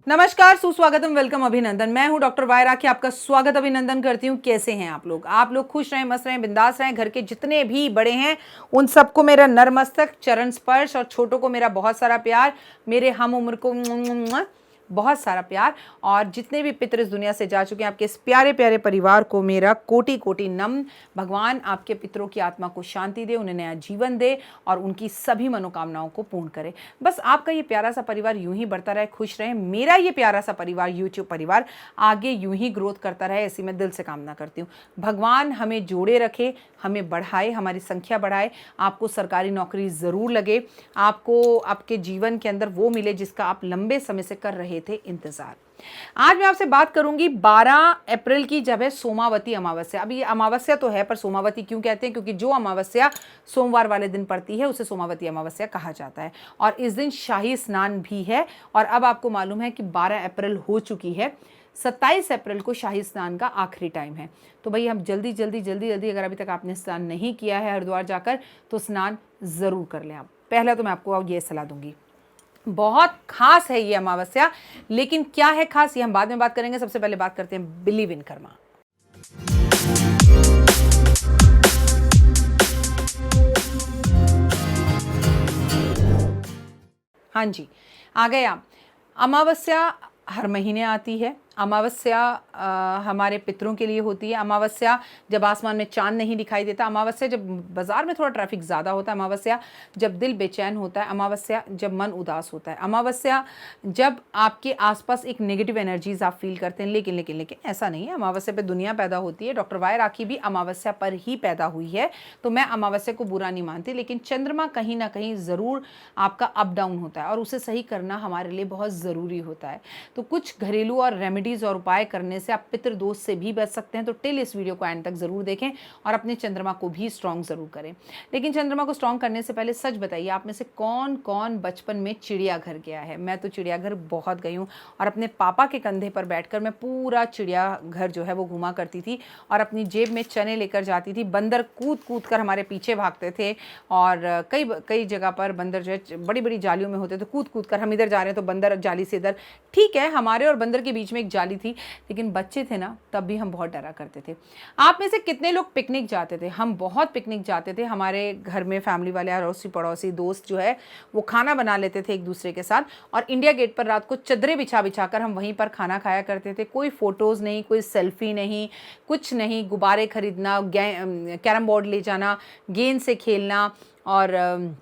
नमस्कार, सुस्वागतम, वेलकम, अभिनंदन। मैं हूं डॉक्टर वाई राखी, आपका स्वागत अभिनंदन करती हूं। कैसे हैं आप लोग? आप लोग खुश रहें, मस्त रहें, बिंदास रहें। घर के जितने भी बड़े हैं उन सबको मेरा नरमस्तक चरण स्पर्श और छोटों को मेरा बहुत सारा प्यार, मेरे हम उम्र को बहुत सारा प्यार। और जितने भी पितर इस दुनिया से जा चुके हैं, आपके इस प्यारे प्यारे परिवार को मेरा कोटि कोटि नमन। भगवान आपके पितरों की आत्मा को शांति दे, उन्हें नया जीवन दे और उनकी सभी मनोकामनाओं को पूर्ण करे। बस आपका ये प्यारा सा परिवार यूं ही बढ़ता रहे, खुश रहे। मेरा ये प्यारा सा परिवार, यूट्यूब परिवार, आगे यूं ही ग्रोथ करता रहे, ऐसी मैं दिल से कामना करती हूँ। भगवान हमें जोड़े रखे, हमें बढ़ाए, हमारी संख्या बढ़ाए। आपको सरकारी नौकरी ज़रूर लगे, आपको आपके जीवन के अंदर वो मिले जिसका आप लंबे समय से कर रहे थे इंतजार। आज मैं आपसे बात करूंगी 12 अप्रैल की, जब है सोमावती अमावस्या। अभी ये अमावस्या तो है, पर सोमावती क्यों कहते हैं? क्योंकि जो अमावस्या सोमवार वाले दिन पड़ती है उसे सोमावती अमावस्या कहा जाता है। और इस दिन शाही स्नान भी है। और अब आपको मालूम है कि 12 अप्रैल हो चुकी है, 27 अप्रैल को शाही स्नान का आखिरी टाइम है। तो भाई हम जल्दी जल्दी जल्दी जल्दी, अगर अभी तक आपने स्नान नहीं किया है हरिद्वार जाकर, तो स्नान ज़रूर कर लें आप। पहले तो मैं आपको ये सलाह दूंगी। बहुत खास है ये अमावस्या, लेकिन क्या है खास ये हम बाद में बात करेंगे। सबसे पहले बात करते हैं बिलीव इन कर्मा। हाँ जी, आ गए आप। अमावस्या हर महीने आती है। अमावस्या हमारे पितरों के लिए होती है। अमावस्या जब आसमान में चांद नहीं दिखाई देता, अमावस्या जब बाजार में थोड़ा ट्रैफिक ज़्यादा होता है, अमावस्या जब दिल बेचैन होता है, अमावस्या जब मन उदास होता है, अमावस्या जब आपके आसपास एक नेगेटिव एनर्जीज आप फील करते हैं। लेकिन लेकिन लेकिन ऐसा नहीं है, अमावस्या पे दुनिया पैदा होती है। डॉक्टर वाई राखी भी अमावस्या पर ही पैदा हुई है, तो मैं अमावस्या को बुरा नहीं मानती। लेकिन चंद्रमा कहीं ना कहीं ज़रूर आपका अप डाउन होता है और उसे सही करना हमारे लिए बहुत ज़रूरी होता है। तो कुछ घरेलू और रेमेडीज और उपाय करने से आप पितृदोष से भी बच सकते हैं। तो टिल इस वीडियो को एंड तक जरूर देखें और अपने चंद्रमा को भी स्ट्रांग जरूर करें। लेकिन चंद्रमा को स्ट्रांग करने से पहले सच बताइए, आप में से कौन कौन बचपन में चिड़ियाघर गया है? मैं तो चिड़ियाघर बहुत गई हूँ और अपने पापा के कंधे पर बैठकर मैं पूरा चिड़ियाघर जो है वो घुमा करती थी और अपनी जेब में चने लेकर जाती थी। बंदर कूद कूद कर हमारे पीछे भागते थे और कई कई जगह पर बंदर जो है बड़ी बड़ी जालियों में होते थे, कूद कूद कर हम इधर जा रहे हैं तो बंदर जाली से इधर। ठीक है, हमारे और बंदर के बीच में एक जाली थी, लेकिन बच्चे थे ना, तब भी हम बहुत डरा करते थे। आप में से कितने लोग पिकनिक जाते थे? हम बहुत पिकनिक जाते थे। हमारे घर में फैमिली वाले, अड़ोसी पड़ोसी, दोस्त जो है वो खाना बना लेते थे एक दूसरे के साथ और इंडिया गेट पर रात को चद्दरें बिछा बिछा कर हम वहीं पर खाना खाया करते थे। कोई फोटोज़ नहीं, कोई सेल्फी नहीं, कुछ नहीं। गुब्बारे खरीदना, कैरम बोर्ड ले जाना, गेंद से खेलना और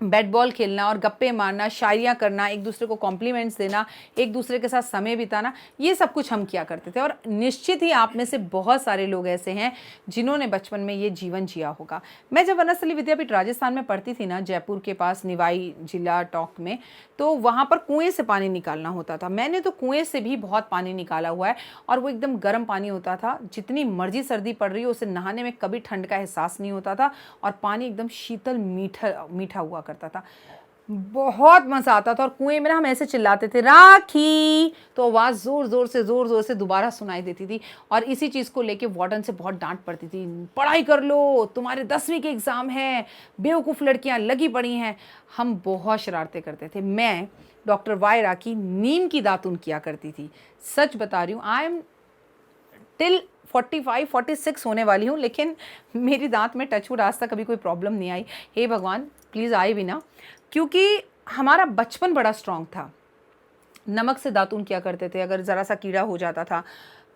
बैट बॉल खेलना और गप्पे मारना, शायरियाँ करना, एक दूसरे को कॉम्प्लीमेंट्स देना, एक दूसरे के साथ समय बिताना, ये सब कुछ हम किया करते थे। और निश्चित ही आप में से बहुत सारे लोग ऐसे हैं जिन्होंने बचपन में ये जीवन जिया होगा। मैं जब वनस्थली विद्यापीठ राजस्थान में पढ़ती थी ना, जयपुर के पास निवाई जिला टॉक में, तो वहाँ पर कुएँ से पानी निकालना होता था। मैंने तो कुएँ से भी बहुत पानी निकाला हुआ है और वो एकदम गर्म पानी होता था। जितनी मर्जी सर्दी पड़ रही हो, उसे नहाने में कभी ठंड का एहसास नहीं होता था और पानी एकदम शीतल मीठा मीठा हुआ करता था। बहुत मज़ा आता था। और कुएं में ना हम ऐसे चिल्लाते थे राखी, तो आवाज़ ज़ोर ज़ोर से दोबारा सुनाई देती थी। और इसी चीज़ को लेके वार्डन से बहुत डांट पड़ती थी, पढ़ाई कर लो, तुम्हारे 10वीं के एग्ज़ाम हैं, बेवकूफ़ लड़कियां लगी पड़ी हैं। हम बहुत शरारतें करते थे। मैं डॉक्टर वाई राखी नीम की दातुन किया करती थी। सच बता रही हूँ, आई एम टिल 45 46 होने वाली हूँ, लेकिन मेरी दांत में टचवुड आज तक कभी कोई प्रॉब्लम नहीं आई। हे भगवान, प्लीज़ आए भी ना, क्योंकि हमारा बचपन बड़ा स्ट्रांग था। नमक से दातुन किया करते थे अगर ज़रा सा कीड़ा हो जाता था,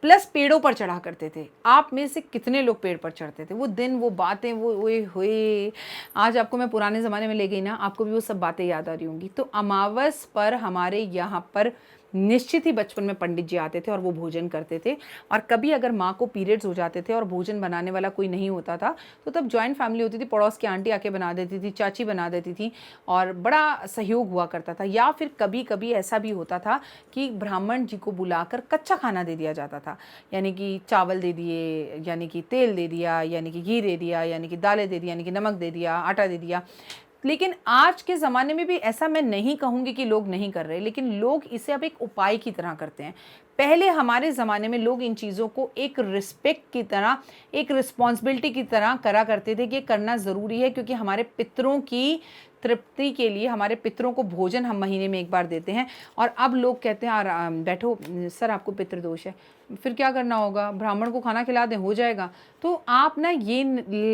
प्लस पेड़ों पर चढ़ा करते थे। आप में से कितने लोग पेड़ पर चढ़ते थे? वो दिन, वो बातें, वो ओए होए, आज आपको मैं पुराने ज़माने में ले गई ना, आपको भी वो सब बातें याद आ रही होंगी। तो अमावस पर हमारे यहाँ पर निश्चित ही बचपन में पंडित जी आते थे और वो भोजन करते थे। और कभी अगर माँ को पीरियड्स हो जाते थे और भोजन बनाने वाला कोई नहीं होता था, तो तब जॉइंट फैमिली होती थी, पड़ोस की आंटी आके बना देती थी, चाची बना देती थी और बड़ा सहयोग हुआ करता था। या फिर कभी कभी ऐसा भी होता था कि ब्राह्मण जी को बुलाकर कच्चा खाना दे दिया जाता था, यानी कि चावल दे दिए, यानी कि तेल दे दिया, यानी कि घी दे दिया, यानी कि दालें दे दी, यानी कि नमक दे दिया, आटा दे दिया। लेकिन आज के ज़माने में भी ऐसा मैं नहीं कहूँगी कि लोग नहीं कर रहे, लेकिन लोग इसे अब एक उपाय की तरह करते हैं। पहले हमारे ज़माने में लोग इन चीज़ों को एक रिस्पेक्ट की तरह, एक रिस्पॉन्सिबिलिटी की तरह करा करते थे कि ये करना ज़रूरी है, क्योंकि हमारे पितरों की तृप्ति के लिए हमारे पितरों को भोजन हम महीने में एक बार देते हैं। और अब लोग कहते हैं बैठो सर, आपको पितृदोष है, फिर क्या करना होगा, ब्राह्मण को खाना खिला दें, हो जाएगा। तो आप ना ये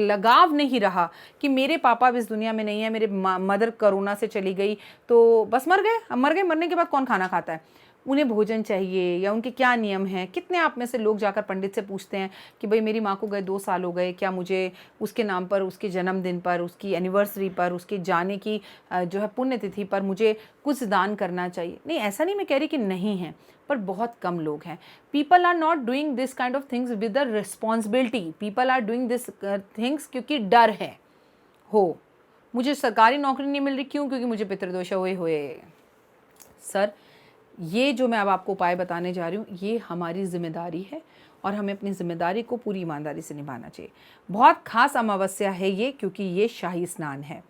लगाव नहीं रहा कि मेरे पापा अब इस दुनिया में नहीं है, मेरे मदर कोरोना से चली गई तो बस मर गए, अब मर गए, मरने के बाद कौन खाना खाता है, उन्हें भोजन चाहिए या उनके क्या नियम हैं। कितने आप में से लोग जाकर पंडित से पूछते हैं कि भाई मेरी माँ को गए 2 साल हो गए, क्या मुझे उसके नाम पर, उसके जन्मदिन पर, उसकी एनिवर्सरी पर, उसके जाने की जो है पुण्यतिथि पर मुझे कुछ दान करना चाहिए। नहीं, ऐसा नहीं मैं कह रही कि नहीं है, पर बहुत कम लोग हैं। People are not doing this kind of things with the responsibility, people are doing this things क्योंकि डर है। हो मुझे सरकारी नौकरी नहीं मिल रही, क्यों, क्योंकि मुझे पितृदोष हुए। सर, ये जो मैं अब आपको उपाय बताने जा रही हूँ, ये हमारी जिम्मेदारी है और हमें अपनी जिम्मेदारी को पूरी ईमानदारी से निभाना चाहिए। बहुत खास अमावस्या है ये, क्योंकि ये शाही स्नान है।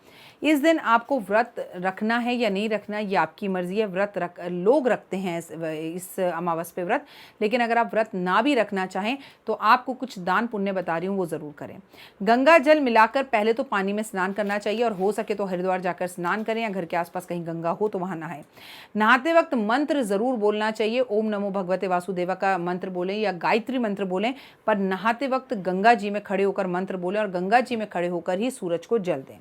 इस दिन आपको व्रत रखना है या नहीं रखना, ये आपकी मर्जी है। लोग रखते हैं इस अमावस्या पे व्रत, लेकिन अगर आप व्रत ना भी रखना चाहें तो आपको कुछ दान पुण्य बता रही हूँ, वो ज़रूर करें। गंगा जल मिलाकर पहले तो पानी में स्नान करना चाहिए, और हो सके तो हरिद्वार जाकर स्नान करें, या घर के आसपास कहीं गंगा हो तो वहाँ नहाएं। नहाते वक्त मंत्र ज़रूर बोलना चाहिए, ओम नमो भगवते वासुदेवा का मंत्र बोलें या गायत्री मंत्र बोलें, पर नहाते वक्त गंगा जी में खड़े होकर मंत्र बोलें और गंगा जी में खड़े होकर ही सूरज को जल दें।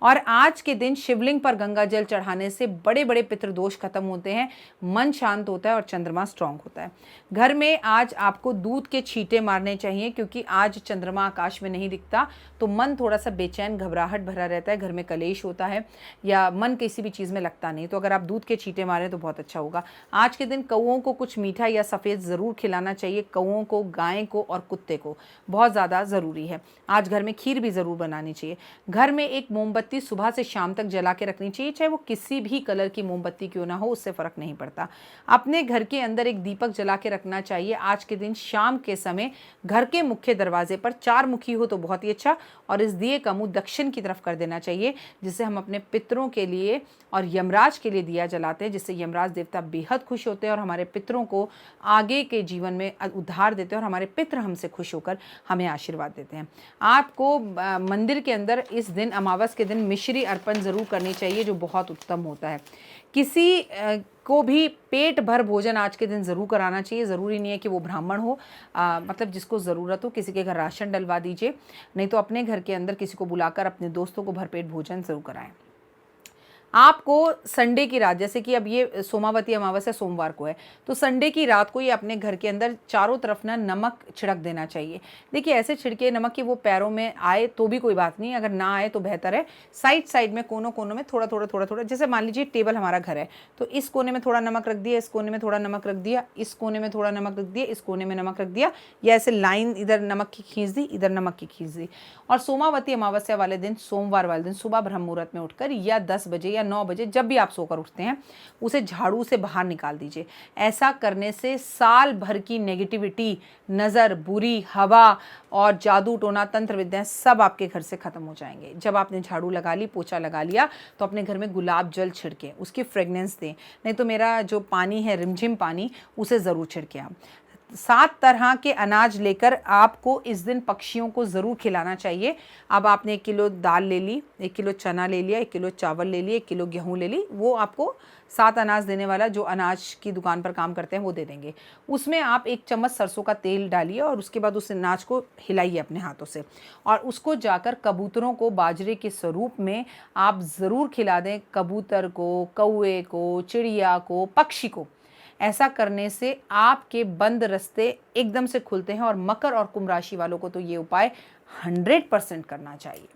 और आज के दिन शिवलिंग पर गंगा जल चढ़ाने से बड़े बड़े पितृदोष खत्म होते हैं, मन शांत होता है और चंद्रमा स्ट्रांग होता है। घर में आज आपको दूध के छींटे मारने चाहिए, क्योंकि आज चंद्रमा आकाश में नहीं दिखता तो मन थोड़ा सा बेचैन, घबराहट भरा रहता है, घर में कलेश होता है या मन किसी भी चीज़ में लगता नहीं। तो अगर आप दूध के छींटे मारें तो बहुत अच्छा होगा। आज के दिन कौओं को कुछ मीठा या सफ़ेद ज़रूर खिलाना चाहिए, कौओं को, गाय को और कुत्ते को, बहुत ज़्यादा ज़रूरी है। आज घर में खीर भी ज़रूर बनानी चाहिए। घर में एक मोमबत्ती सुबह से शाम तक जला के रखनी चाहिए, चाहे वो किसी भी कलर की मोमबत्ती क्यों ना हो, उससे फ़र्क नहीं पड़ता। अपने घर के अंदर एक दीपक जला के रखना चाहिए। आज के दिन शाम के समय घर के मुख्य दरवाजे पर 4 मुखी हो तो बहुत ही अच्छा, और इस दिए का मुंह दक्षिण की तरफ कर देना चाहिए, जिससे हम अपने पितरों के लिए और यमराज के लिए दिया जलाते हैं, जिससे यमराज देवता बेहद खुश होते हैं और हमारे पितरों को आगे के जीवन में उद्धार देते हैं, और हमारे पितर हमसे खुश होकर हमें आशीर्वाद देते हैं। आपको मंदिर के अंदर इस दिन, अमावस के दिन, मिश्री अर्पण ज़रूर करनी चाहिए, जो बहुत उत्तम होता है। किसी को भी पेट भर भोजन आज के दिन ज़रूर कराना चाहिए। ज़रूरी नहीं है कि वो ब्राह्मण हो, मतलब जिसको ज़रूरत हो, किसी के घर राशन डलवा दीजिए, नहीं तो अपने घर के अंदर किसी को बुलाकर अपने दोस्तों को भरपेट भोजन ज़रूर कराएं। आपको संडे की रात, जैसे कि अब ये सोमावती अमावस्या सोमवार को है, तो संडे की रात को ये अपने घर के अंदर चारों तरफ ना नमक छिड़क देना चाहिए। देखिए, ऐसे छिड़के नमक कि वो पैरों में आए तो भी कोई बात नहीं, अगर ना आए तो बेहतर है। साइड साइड में, कोनों कोनों में थोड़ा थोड़ा थोड़ा थोड़ा, जैसे मान लीजिए टेबल हमारा घर है, तो इस कोने में थोड़ा नमक रख दिया, इस कोने में थोड़ा नमक रख दिया, इस कोने में थोड़ा नमक रख दिया, इस कोने में नमक रख दिया, या ऐसे लाइन, इधर नमक की खींच दी, इधर नमक की खींच दी। और सोमावती अमावस्या वाले दिन, सोमवार वाले दिन सुबह ब्रह्म मुहूर्त में उठकर या 10 बजे या 9 बजे, जब भी आप सोकर उठते हैं, उसे झाड़ू से बाहर निकाल दीजिए। ऐसा करने से साल भर की नेगेटिविटी, नज़र, बुरी हवा और जादू टोना तंत्र विद्याएं सब आपके घर से ख़त्म हो जाएंगे। जब आपने झाड़ू लगा ली, पोछा लगा लिया, तो अपने घर में गुलाब जल छिड़के, उसकी फ्रेगनेंस दें, नहीं तो मेरा जो पानी है, रिमझिम पानी, उसे ज़रूर छिड़के। आप 7 तरह के अनाज लेकर आपको इस दिन पक्षियों को ज़रूर खिलाना चाहिए। अब आपने 1 किलो दाल ले ली, 1 किलो चना ले लिया, 1 किलो चावल ले लिए, 1 किलो गेहूँ ले ली, वो आपको 7 अनाज देने वाला जो अनाज की दुकान पर काम करते हैं वो दे देंगे। उसमें आप 1 चम्मच सरसों का तेल डालिए और उसके बाद उस अनाज को हिलाइए अपने हाथों से, और उसको जाकर कबूतरों को बाजरे के स्वरूप में आप ज़रूर खिला दें। कबूतर को, कौए को, चिड़िया को, पक्षी को। ऐसा करने से आपके बंद रास्ते एकदम से खुलते हैं, और मकर और कुंभ राशि वालों को तो ये उपाय 100% करना चाहिए।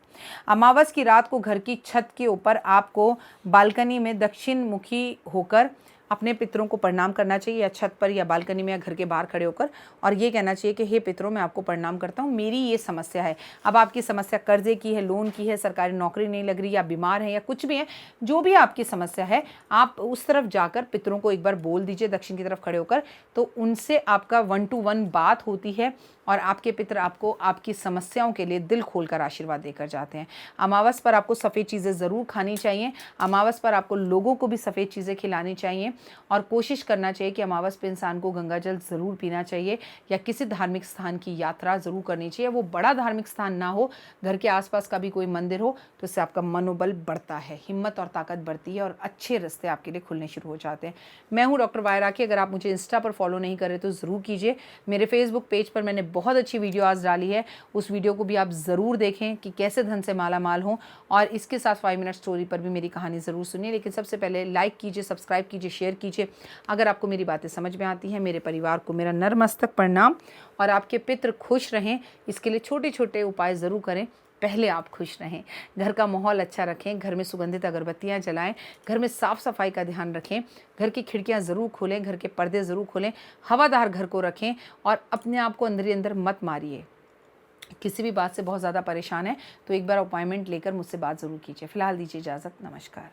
अमावस की रात को घर की छत के ऊपर आपको बालकनी में दक्षिण मुखी होकर अपने पितरों को प्रणाम करना चाहिए, या छत पर या बालकनी में या घर के बाहर खड़े होकर, और ये कहना चाहिए कि हे पितरों, मैं आपको प्रणाम करता हूँ, मेरी ये समस्या है। अब आपकी समस्या कर्जे की है, लोन की है, सरकारी नौकरी नहीं लग रही, या बीमार है, या कुछ भी है, जो भी आपकी समस्या है, आप उस तरफ जाकर पितरों को एक बार बोल दीजिए, दक्षिण की तरफ खड़े होकर, तो उनसे आपका 1 to 1 बात होती है, और आपके पितर आपको आपकी समस्याओं के लिए दिल खोलकर आशीर्वाद देकर जाते हैं। अमावस पर आपको सफ़ेद चीज़ें ज़रूर खानी चाहिए। अमावस पर आपको लोगों को भी सफ़ेद चीज़ें खिलानी चाहिए। और कोशिश करना चाहिए कि अमावस पे इंसान को गंगा जल ज़रूर पीना चाहिए या किसी धार्मिक स्थान की यात्रा ज़रूर करनी चाहिए। वो बड़ा धार्मिक स्थान ना हो, घर के आसपास का भी कोई मंदिर हो, तो इससे आपका मनोबल बढ़ता है, हिम्मत और ताकत बढ़ती है और अच्छे रास्ते आपके लिए खुलने शुरू हो जाते हैं। मैं हूँ डॉक्टर वायरा राखी। अगर आप मुझे इंस्टा पर फॉलो नहीं कर रहे तो ज़रूर कीजिए। मेरे फेसबुक पेज पर मैंने बहुत अच्छी वीडियो आज डाली है, उस वीडियो को भी आप ज़रूर देखें कि कैसे धन से माला माल हों, और इसके साथ 5 मिनट स्टोरी पर भी मेरी कहानी ज़रूर सुनिए। लेकिन सबसे पहले लाइक कीजिए, सब्सक्राइब कीजिए, शेयर कीजिए। अगर आपको मेरी बातें समझ में आती हैं, मेरे परिवार को मेरा नतमस्तक प्रणाम, और आपके पितृ खुश रहें, इसके लिए छोटे छोटे उपाय ज़रूर करें। पहले आप खुश रहें, घर का माहौल अच्छा रखें, घर में सुगंधित अगरबत्तियां जलाएं, घर में साफ़ सफाई का ध्यान रखें, घर की खिड़कियां ज़रूर खोलें, घर के पर्दे ज़रूर खोलें, हवादार घर को रखें, और अपने आप को अंदर ही अंदर मत मारिए। किसी भी बात से बहुत ज़्यादा परेशान है तो एक बार अपॉइंटमेंट लेकर मुझसे बात ज़रूर कीजिए। फ़िलहाल दीजिए इजाज़त, नमस्कार।